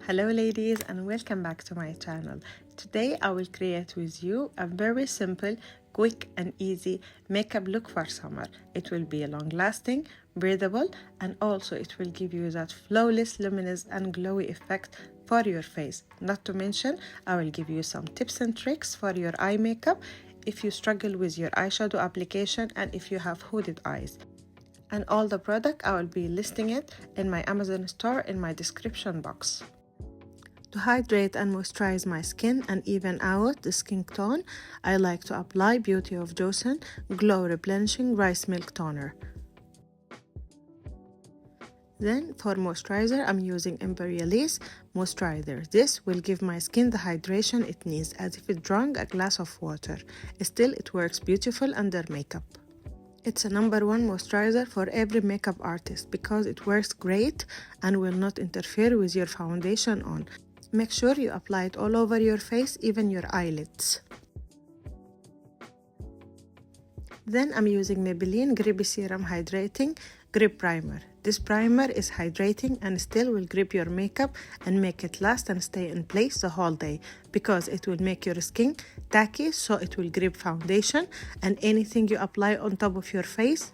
Hello ladies and welcome back to my channel. Today I will create with you a very simple, quick and easy makeup look for summer. It will be long lasting, breathable, and also it will give you that flawless, luminous and glowy effect for your face. Not to mention, I will give you some tips and tricks for your eye makeup if you struggle with your eyeshadow application and if you have hooded eyes. And all the product I will be listing it in my Amazon store in my description box. To hydrate and moisturize my skin and even out the skin tone, I like to apply Beauty of Joseon Glow Replenishing Rice Milk Toner. Then for moisturizer, I'm using Embryolisse moisturizer. This will give my skin the hydration it needs as if it drank a glass of water. Still, it works beautiful under makeup. It's a #1 moisturizer for every makeup artist because it works great and will not interfere with your foundation on. Make sure you apply it all over your face, even your eyelids. Then I'm using Maybelline GRIPPY Serum Hydrating Grip Primer. This primer is hydrating and still will grip your makeup and make it last and stay in place the whole day because it will make your skin tacky, so it will grip foundation and anything you apply on top of your face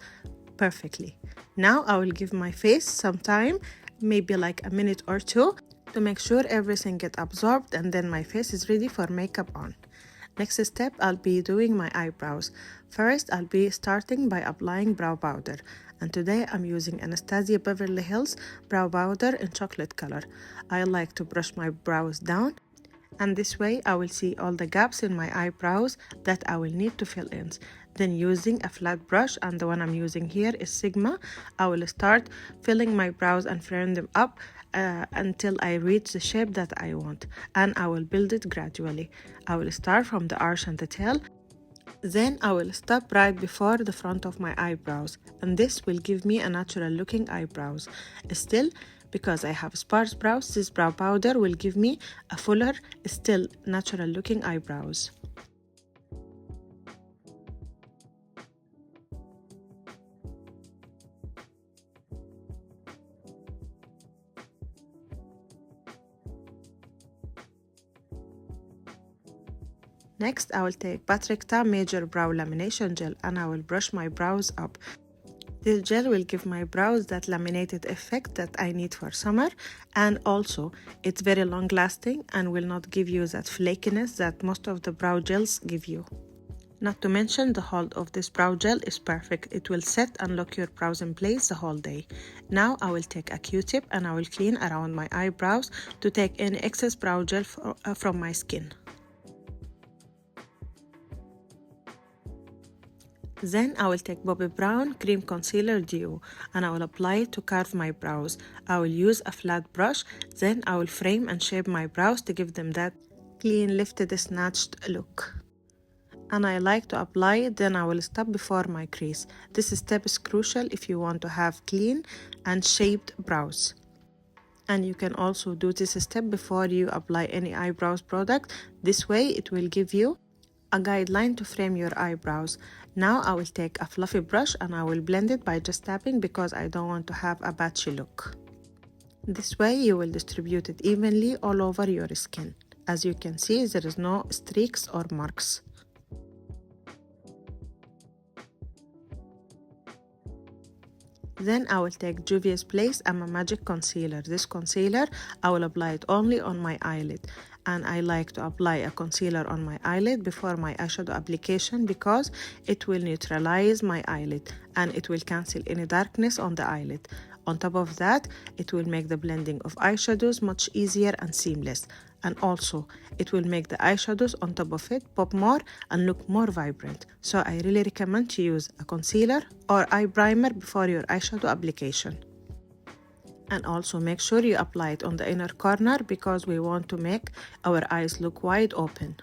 perfectly. Now I will give my face some time, maybe like a minute or two, to make sure everything gets absorbed and then my face is ready for makeup on. Next step, I'll be doing my eyebrows. First, I'll be starting by applying brow powder. And today I'm using Anastasia Beverly Hills brow powder in chocolate color. I like to brush my brows down, and this way I will see all the gaps in my eyebrows that I will need to fill in. Then using a flat brush, and the one I'm using here is Sigma, I will start filling my brows and filling them up until I reach the shape that I want, and I will build it gradually. I will start from the arch and the tail, then I will stop right before the front of my eyebrows, and this will give me a natural looking eyebrows. Still, because I have sparse brows, this brow powder will give me a fuller, still natural looking eyebrows. Next, I will take Patrickta Major Brow Lamination Gel and I will brush my brows up. This gel will give my brows that laminated effect that I need for summer, and also it's very long lasting and will not give you that flakiness that most of the brow gels give you. Not to mention, the hold of this brow gel is perfect. It will set and lock your brows in place the whole day. Now I will take a Q-tip and I will clean around my eyebrows to take any excess brow gel from my skin. Then I will take Bobbi Brown Cream Concealer Duo and I will apply it to carve my brows. I will use a flat brush, then I will frame and shape my brows to give them that clean, lifted, snatched look. And I like to apply it, then I will stop before my crease. This step is crucial if you want to have clean and shaped brows. And you can also do this step before you apply any eyebrows product. This way it will give you a guideline to frame your eyebrows. Now I will take a fluffy brush and I will blend it by just tapping because I don't want to have a patchy look. This way you will distribute it evenly all over your skin. As you can see, there is no streaks or marks. Then I will take Juvia's Place I'm a Magic Concealer. This concealer, I will apply it only on my eyelid. And I like to apply a concealer on my eyelid before my eyeshadow application because it will neutralize my eyelid and it will cancel any darkness on the eyelid. On top of that, it will make the blending of eyeshadows much easier and seamless. And also, it will make the eyeshadows on top of it pop more and look more vibrant. So I really recommend to use a concealer or eye primer before your eyeshadow application. And also make sure you apply it on the inner corner because we want to make our eyes look wide open.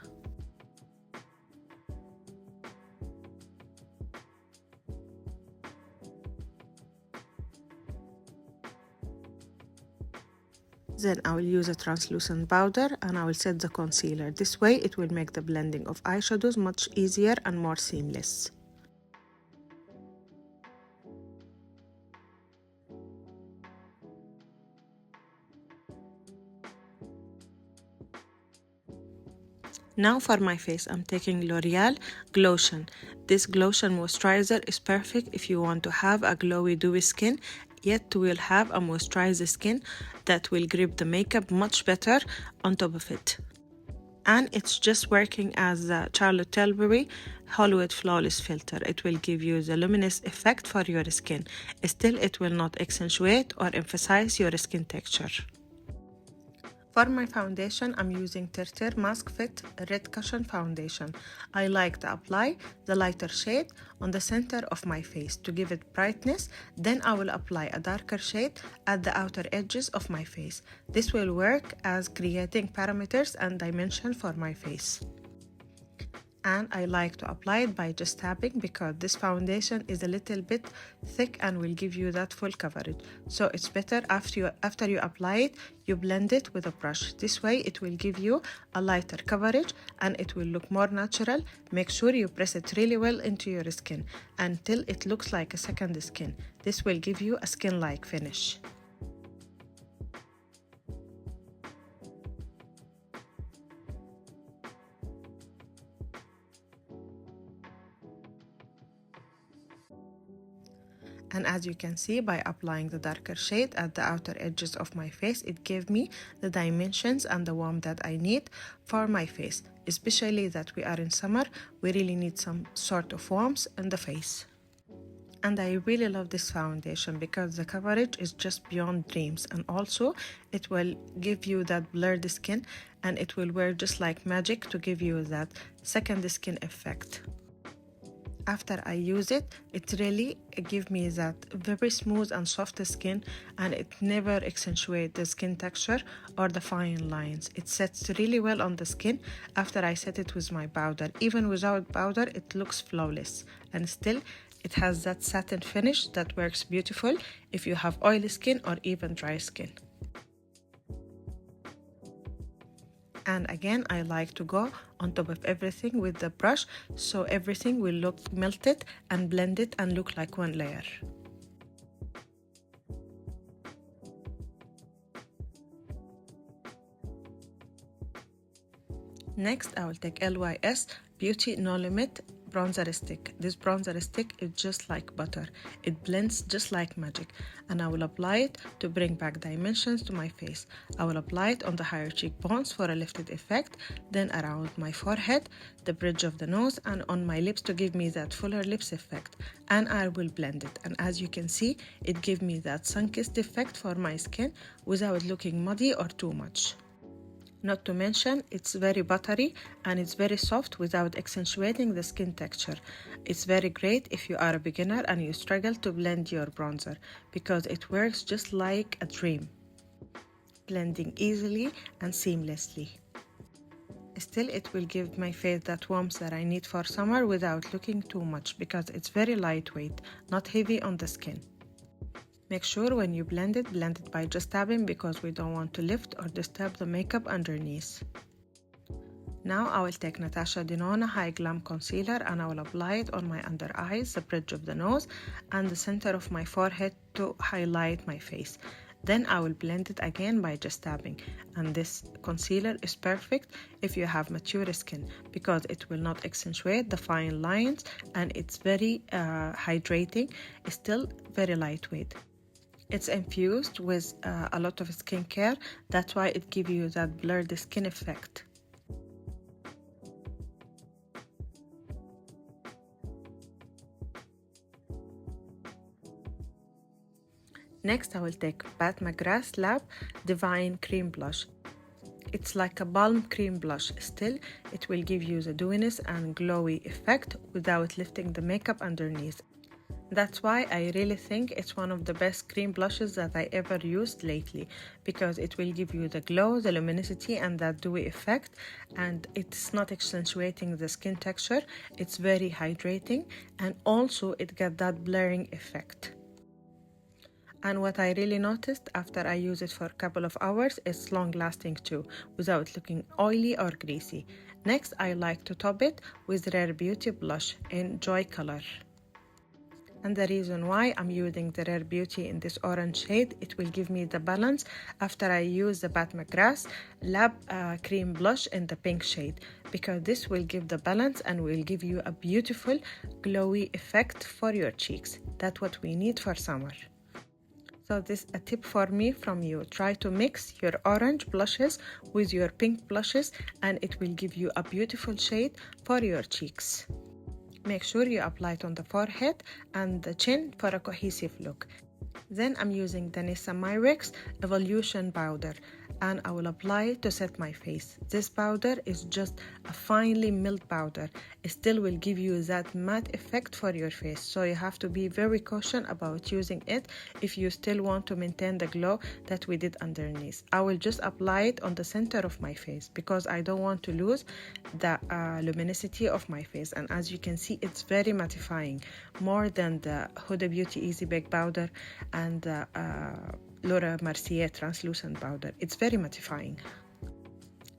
Then I will use a translucent powder and I will set the concealer. This way it will make the blending of eyeshadows much easier and more seamless. Now for my face, I'm taking L'Oreal Glotion. This Glotion moisturizer is perfect if you want to have a glowy, dewy skin, yet will have a moisturized skin that will grip the makeup much better on top of it. And it's just working as a Charlotte Tilbury Hollywood Flawless Filter. It will give you the luminous effect for your skin. Still, it will not accentuate or emphasize your skin texture. For my foundation, I'm using Tartar Mask Fit Red Cushion Foundation. I like to apply the lighter shade on the center of my face to give it brightness. Then I will apply a darker shade at the outer edges of my face. This will work as creating parameters and dimension for my face. And I like to apply it by just tapping because this foundation is a little bit thick and will give you that full coverage. So it's better after you apply it, you blend it with a brush. This way it will give you a lighter coverage and it will look more natural. Make sure you press it really well into your skin until it looks like a second skin. This will give you a skin-like finish. And as you can see, by applying the darker shade at the outer edges of my face, it gave me the dimensions and the warmth that I need for my face. Especially that we are in summer, we really need some sort of warmth in the face. And I really love this foundation because the coverage is just beyond dreams, and also it will give you that blurred skin and it will wear just like magic to give you that second skin effect. After I use it, it really gives me that very smooth and soft skin, and it never accentuates the skin texture or the fine lines. It sets really well on the skin after I set it with my powder. Even without powder, it looks flawless, and still it has that satin finish that works beautiful if you have oily skin or even dry skin. And again, I like to go on top of everything with the brush so everything will look melted and blended and look like one layer. Next, I will take LYS Beauty No Limit bronzer stick. This bronzer stick is just like butter. It blends just like magic, and I will apply it to bring back dimensions to my face. I will apply it on the higher cheekbones for a lifted effect, then around my forehead, the bridge of the nose, and on my lips to give me that fuller lips effect. And I will blend it, and as you can see, it gives me that sun-kissed effect for my skin without looking muddy or too much. Not to mention, it's very buttery and it's very soft without accentuating the skin texture. It's very great if you are a beginner and you struggle to blend your bronzer because it works just like a dream, blending easily and seamlessly. Still, it will give my face that warmth that I need for summer without looking too much because it's very lightweight, not heavy on the skin. Make sure when you blend it by just tapping because we don't want to lift or disturb the makeup underneath. Now I will take Natasha Denona High Glam Concealer and I will apply it on my under eyes, the bridge of the nose, and the center of my forehead to highlight my face. Then I will blend it again by just tapping. And this concealer is perfect if you have mature skin because it will not accentuate the fine lines and it's very hydrating, it's still very lightweight. It's infused with a lot of skincare, that's why it gives you that blurred skin effect. Next, I will take Pat McGrath Lab Divine Cream Blush. It's like a balm cream blush. Still, it will give you the dewiness and glowy effect without lifting the makeup underneath. That's why I really think it's one of the best cream blushes that I ever used lately because it will give you the glow, the luminosity, and that dewy effect, and it's not accentuating the skin texture. It's very hydrating, and also it got that blurring effect. And what I really noticed after I use it for a couple of hours is long lasting too, without looking oily or greasy. Next, I like to top it with Rare Beauty blush in Joy Color. And the reason why I'm using the Rare Beauty in this orange shade, it will give me the balance after I use the Pat McGrath Lab Cream Blush in the pink shade, because this will give the balance and will give you a beautiful glowy effect for your cheeks. That's what we need for summer. So this is a tip for me from you. Try to mix your orange blushes with your pink blushes and it will give you a beautiful shade for your cheeks. Make sure you apply it on the forehead and the chin for a cohesive look. Then I'm using the Nisamyrex Evolution Powder and I will apply it to set my face. This powder is just a finely milled powder. It still will give you that matte effect for your face, so you have to be very cautious about using it if you still want to maintain the glow that we did underneath. I will just apply it on the center of my face because I don't want to lose the luminosity of my face. And as you can see, it's very mattifying, more than the Huda Beauty Easy Bake Powder and the Laura Mercier translucent powder. It's very mattifying.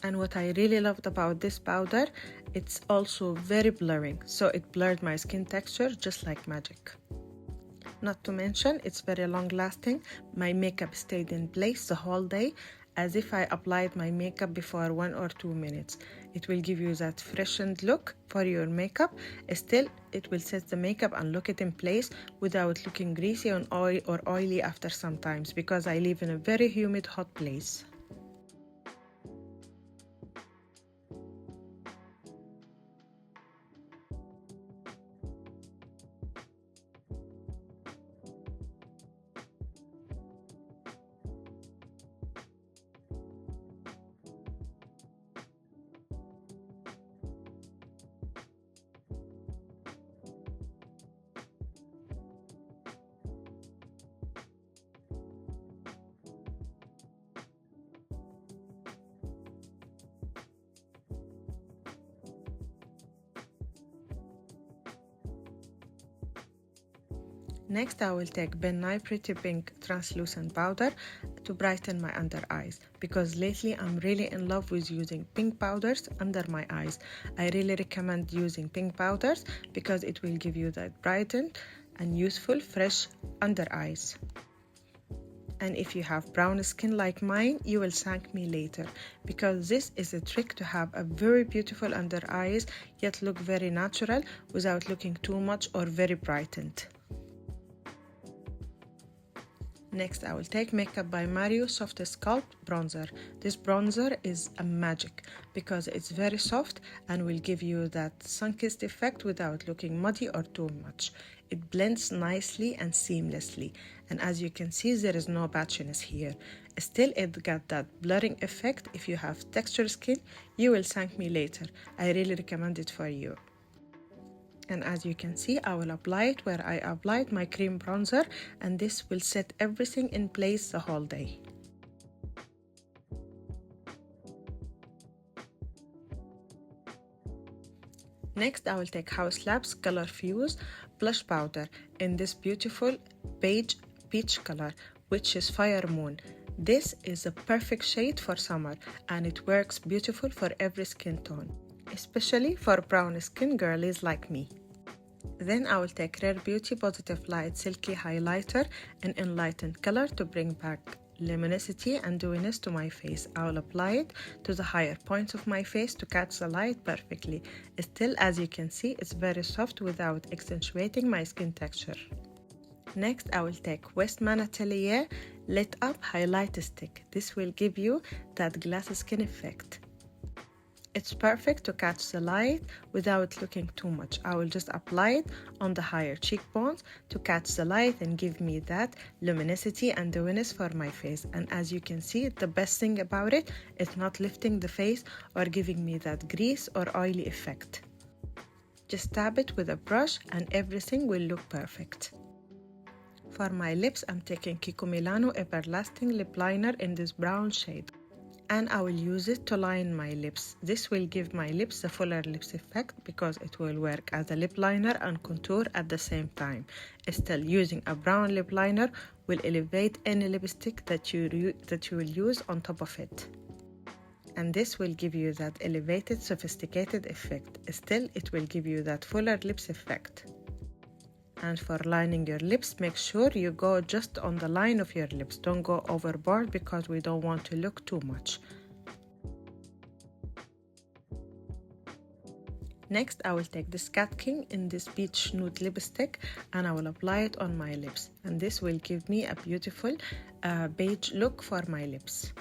And what I really loved about this powder, it's also very blurring, so it blurred my skin texture just like magic. Not to mention, it's very long lasting. My makeup stayed in place the whole day, as if I applied my makeup before 1 or 2 minutes. It will give you that freshened look for your makeup. Still, it will set the makeup and lock it in place without looking greasy and oily after some times, because I live in a very humid, hot place. Next, I will take Ben Nye Pretty Pink Translucent Powder to brighten my under eyes, because lately I'm really in love with using pink powders under my eyes. I really recommend using pink powders because it will give you that brightened and useful fresh under eyes. And if you have brown skin like mine, you will thank me later, because this is a trick to have a very beautiful under eyes yet look very natural without looking too much or very brightened. Next, I will take Makeup by Mario Soft Sculpt Bronzer. This bronzer is a magic because it's very soft and will give you that sun-kissed effect without looking muddy or too much. It blends nicely and seamlessly, and as you can see, there is no patchiness here. Still, it got that blurring effect. If you have textured skin, you will thank me later. I really recommend it for you. And as you can see, I will apply it where I applied my cream bronzer, and this will set everything in place the whole day. Next, I will take Haus Labs Color Fuse Blush Powder in this beautiful beige peach color, which is Fire Moon. This is a perfect shade for summer, and it works beautiful for every skin tone, especially for brown skin girlies like me. Then I will take Rare Beauty Positive Light Silky Highlighter in Enlightened color to bring back luminosity and dewiness to my face. I will apply it to the higher points of my face to catch the light perfectly. Still, as you can see, it's very soft without accentuating my skin texture. Next, I will take Westman Atelier Lit Up Highlight Stick. This will give you that glass skin effect. It's perfect to catch the light without looking too much. I will just apply it on the higher cheekbones to catch the light and give me that luminosity and dewiness for my face. And as you can see, the best thing about it is not lifting the face or giving me that grease or oily effect. Just tap it with a brush and everything will look perfect. For my lips, I'm taking Kiko Milano Everlasting Lip Liner in this brown shade, and I will use it to line my lips. This will give my lips the fuller lips effect because it will work as a lip liner and contour at the same time. Still, using a brown lip liner will elevate any lipstick that you will use on top of it. And this will give you that elevated, sophisticated effect. Still, it will give you that fuller lips effect. And for lining your lips, make sure you go just on the line of your lips. Don't go overboard because we don't want to look too much. Next, I will take this Cat King in this peach nude lipstick and I will apply it on my lips. And this will give me a beautiful beige look for my lips.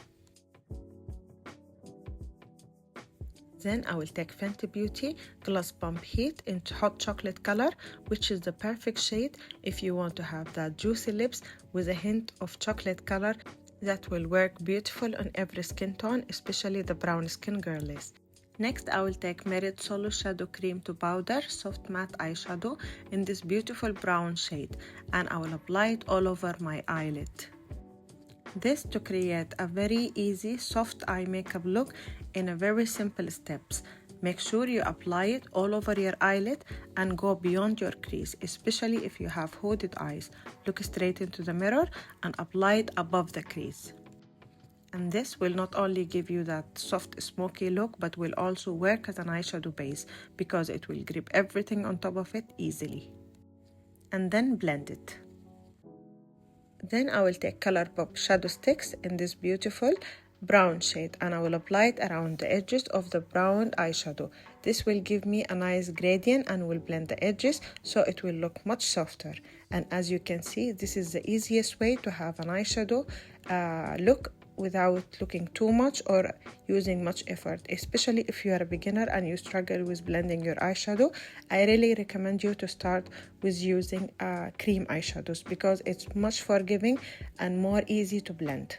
Then I will take Fenty Beauty Gloss Pump Heat in Hot Chocolate color, which is the perfect shade if you want to have that juicy lips with a hint of chocolate color that will work beautiful on every skin tone, especially the brown skin girlies. Next, I will take Merit Solo Shadow Cream to Powder Soft Matte Eyeshadow in this beautiful brown shade, and I will apply it all over my eyelid. This to create a very easy soft eye makeup look in a very simple steps. Make sure you apply it all over your eyelid and go beyond your crease, especially if you have hooded eyes. Look straight into the mirror and apply it above the crease. And this will not only give you that soft smoky look, but will also work as an eyeshadow base because it will grip everything on top of it easily. And then blend it. Then I will take ColourPop Shadow Sticks in this beautiful brown shade and I will apply it around the edges of the brown eyeshadow. This will give me a nice gradient and will blend the edges so it will look much softer. And as you can see, this is the easiest way to have an eyeshadow look without looking too much or using much effort, especially if you are a beginner and you struggle with blending your eyeshadow. I really recommend you to start with using cream eyeshadows because it's much forgiving and more easy to blend.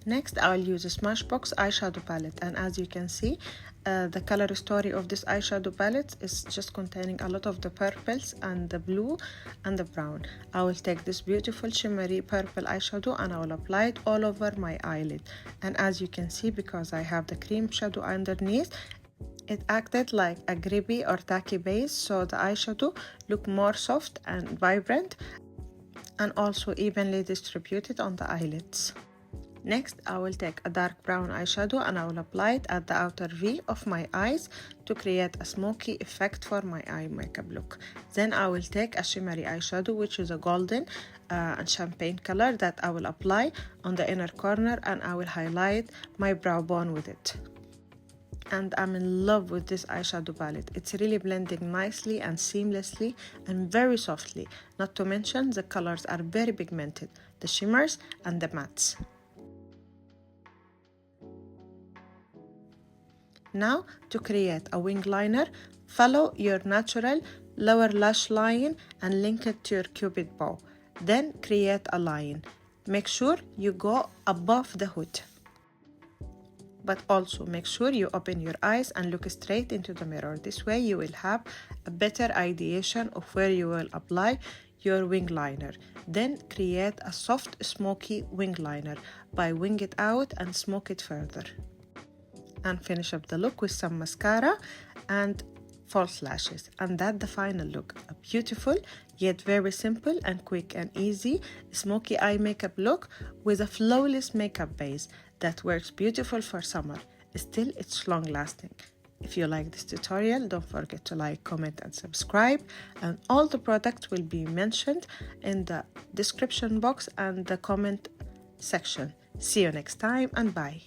Next, I'll use a Smashbox eyeshadow palette, and as you can see, the color story of this eyeshadow palette is just containing a lot of the purples and the blue and the brown. I will take this beautiful shimmery purple eyeshadow and I will apply it all over my eyelid. And as you can see, because I have the cream shadow underneath, it acted like a grippy or tacky base, so the eyeshadow looked more soft and vibrant and also evenly distributed on the eyelids. Next, I will take a dark brown eyeshadow and I will apply it at the outer V of my eyes to create a smoky effect for my eye makeup look. Then I will take a shimmery eyeshadow, which is a golden and champagne color, that I will apply on the inner corner and I will highlight my brow bone with it. And I'm in love with this eyeshadow palette. It's really blending nicely and seamlessly and very softly. Not to mention the colors are very pigmented, the shimmers and the mattes. Now, to create a wing liner, follow your natural lower lash line and link it to your cupid bow. Then create a line. Make sure you go above the hood. But also make sure you open your eyes and look straight into the mirror. This way you will have a better ideation of where you will apply your wing liner. Then create a soft smoky wing liner by wing it out and smoke it further. And finish up the look with some mascara and false lashes, and that's the final look. A beautiful yet very simple and quick and easy smoky eye makeup look with a flawless makeup base that works beautiful for summer. Still, it's long lasting. If you like this tutorial, don't forget to like, comment and subscribe, and all the products will be mentioned in the description box and the comment section. See you next time and bye.